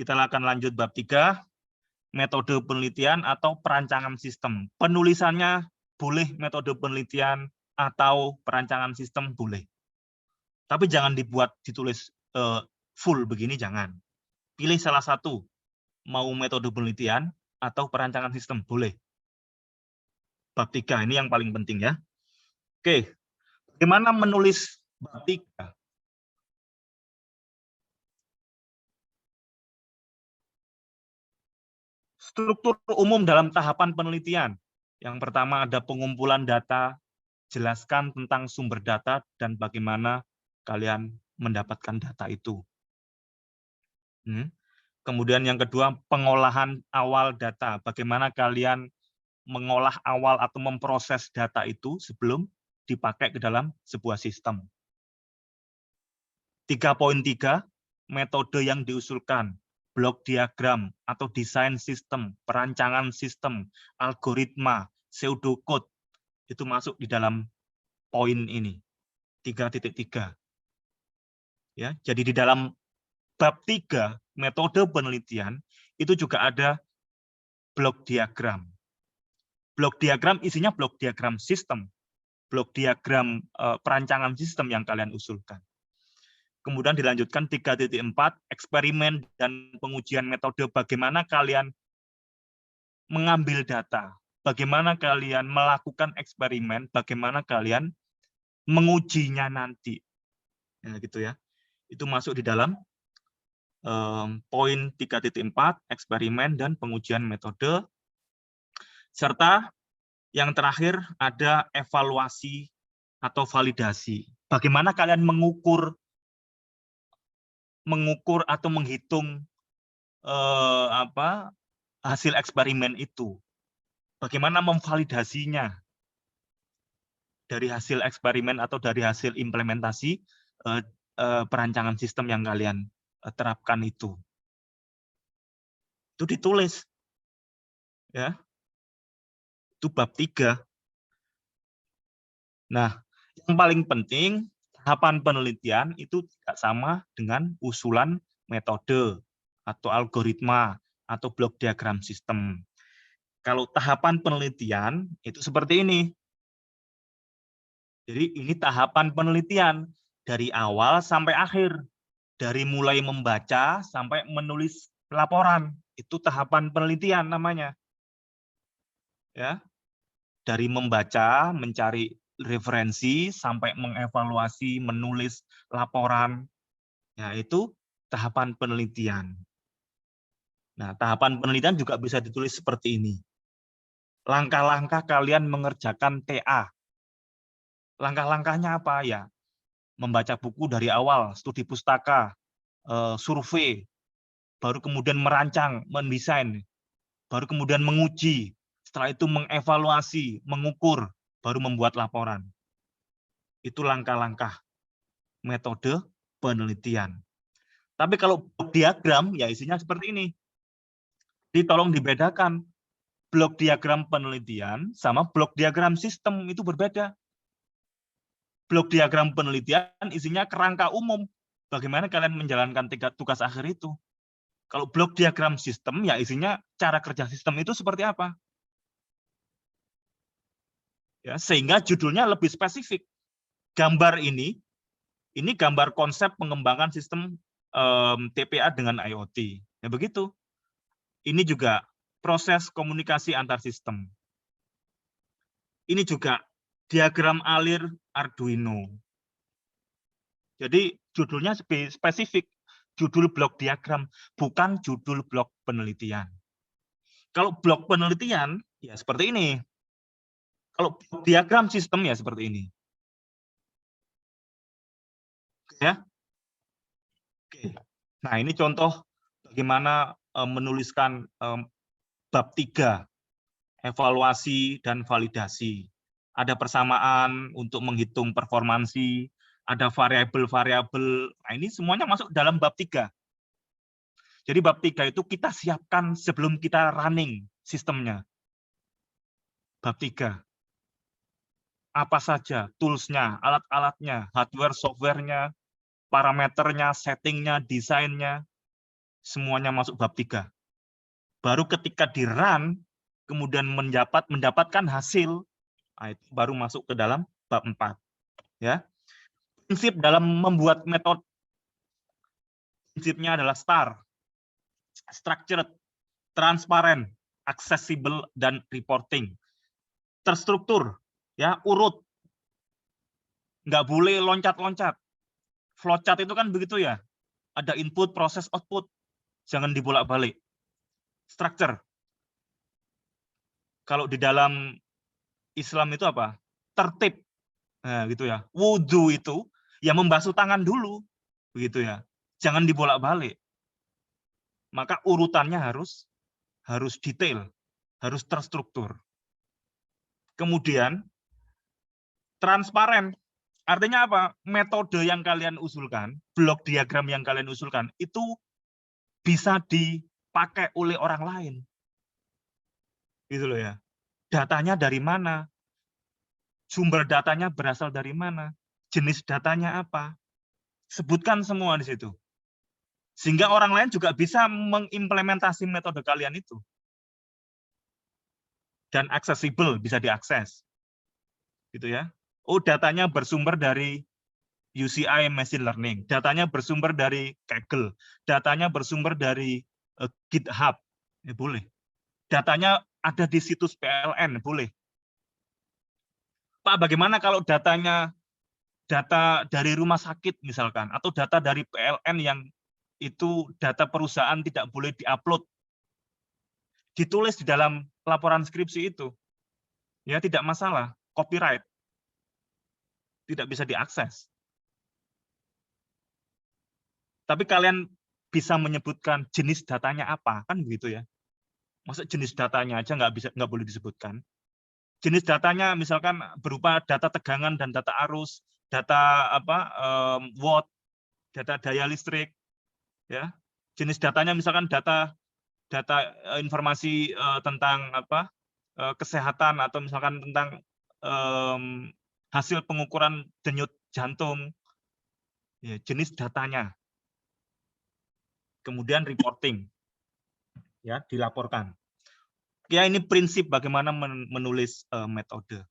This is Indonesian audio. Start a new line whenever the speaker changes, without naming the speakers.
Kita akan lanjut bab 3, metode penelitian atau perancangan sistem. Penulisannya boleh metode penelitian atau perancangan sistem boleh. Tapi jangan ditulis full begini, jangan. Pilih salah satu, mau metode penelitian atau perancangan sistem, boleh. Bab 3, ini yang paling penting ya. Oke, bagaimana menulis bab 3? Struktur umum dalam tahapan penelitian. Yang pertama ada pengumpulan data, jelaskan tentang sumber data dan bagaimana kalian mendapatkan data itu. Kemudian yang kedua, pengolahan awal data. Bagaimana kalian mengolah awal atau memproses data itu sebelum dipakai ke dalam sebuah sistem. 3.3, metode yang diusulkan. Blok diagram atau desain sistem, perancangan sistem, algoritma, pseudocode, itu masuk di dalam poin ini, 3.3. Ya, jadi di dalam bab 3, metode penelitian, itu juga ada blok diagram. Blok diagram isinya blok diagram sistem, blok diagram perancangan sistem yang kalian usulkan. Kemudian dilanjutkan 3.4, eksperimen dan pengujian metode. Bagaimana kalian mengambil data, bagaimana kalian melakukan eksperimen, bagaimana kalian mengujinya nanti. Ya, gitu ya. Itu masuk di dalam poin 3.4, eksperimen dan pengujian metode. Serta yang terakhir ada evaluasi atau validasi. Bagaimana kalian mengukur atau menghitung hasil eksperimen itu. Bagaimana memvalidasinya dari hasil eksperimen atau dari hasil implementasi perancangan sistem yang kalian terapkan itu. Itu ditulis. Ya. Itu bab 3. Nah, yang paling penting, tahapan penelitian itu tidak sama dengan usulan metode atau algoritma atau blok diagram sistem. Kalau tahapan penelitian itu seperti ini. Jadi ini tahapan penelitian dari awal sampai akhir. Dari mulai membaca sampai menulis laporan. Itu tahapan penelitian namanya. Ya. Dari membaca, mencari referensi, sampai mengevaluasi, menulis laporan. Ya, itu tahapan penelitian. Nah, tahapan penelitian juga bisa ditulis seperti ini. Langkah-langkah kalian mengerjakan TA. Langkah-langkahnya apa ya? Membaca buku dari awal, studi pustaka, survei, baru kemudian merancang, mendesain, baru kemudian menguji, setelah itu mengevaluasi, mengukur, baru membuat laporan. Itu langkah-langkah metode penelitian. Tapi kalau blok diagram, ya isinya seperti ini. Jadi tolong dibedakan. Blok diagram penelitian sama blok diagram sistem itu berbeda. Blok diagram penelitian isinya kerangka umum. Bagaimana kalian menjalankan tugas akhir itu. Kalau blok diagram sistem, ya isinya cara kerja sistem itu seperti apa. Ya, sehingga judulnya lebih spesifik. Gambar ini gambar konsep pengembangan sistem TPA dengan IoT. Ya begitu. Ini juga proses komunikasi antar sistem. Ini juga diagram alir Arduino. Jadi judulnya spesifik, judul blok diagram, bukan judul blok penelitian. Kalau blok penelitian, ya seperti ini. Kalau blok diagram sistem, ya seperti ini. Ya. Oke. Nah, ini contoh bagaimana menuliskan bab 3, evaluasi dan validasi. Ada persamaan untuk menghitung performansi, ada variabel-variabel. Nah, ini semuanya masuk dalam bab 3. Jadi bab 3 itu kita siapkan sebelum kita running sistemnya. Bab 3. Apa saja tools-nya, alat-alatnya, hardware, software-nya, parameternya, setting-nya, desainnya. semuanya masuk bab 3. Baru ketika di-run, kemudian mendapatkan hasil, nah, itu baru masuk ke dalam bab 4. Ya. Prinsip dalam membuat metode, prinsipnya adalah STAR, structured, transparent, accessible, dan reporting. Terstruktur, ya, urut, nggak boleh loncat-loncat. Flowchart itu kan begitu ya, ada input, proses, output, jangan dibolak-balik. Structure, kalau di dalam Islam itu apa? Tertib, nah, gitu ya. Wudhu itu ya membasuh tangan dulu, begitu ya. Jangan dibolak-balik. Maka urutannya harus detail, harus terstruktur. Kemudian transparan. Artinya apa? Metode yang kalian usulkan, blok diagram yang kalian usulkan, itu bisa dipakai oleh orang lain. Gitu loh ya. Datanya dari mana? Sumber datanya berasal dari mana? Jenis datanya apa? Sebutkan semua di situ. Sehingga orang lain juga bisa mengimplementasi metode kalian itu. Dan accessible, bisa diakses. Gitu ya. Oh, datanya bersumber dari UCI Machine Learning, datanya bersumber dari Kaggle, datanya bersumber dari GitHub, ya boleh. Datanya ada di situs PLN, boleh. Pak, bagaimana kalau datanya data dari rumah sakit misalkan, atau data dari PLN yang itu data perusahaan tidak boleh diupload, ditulis di dalam laporan skripsi itu, ya tidak masalah, copyright, tidak bisa diakses. Tapi kalian bisa menyebutkan jenis datanya apa, kan begitu ya? Masa jenis datanya aja nggak boleh disebutkan? Jenis datanya misalkan berupa data tegangan dan data arus, data watt, data daya listrik, ya. Jenis datanya misalkan data informasi tentang kesehatan atau misalkan tentang hasil pengukuran denyut jantung, ya, jenis datanya. Kemudian reporting, ya, dilaporkan. Ya, ini prinsip bagaimana menulis metode.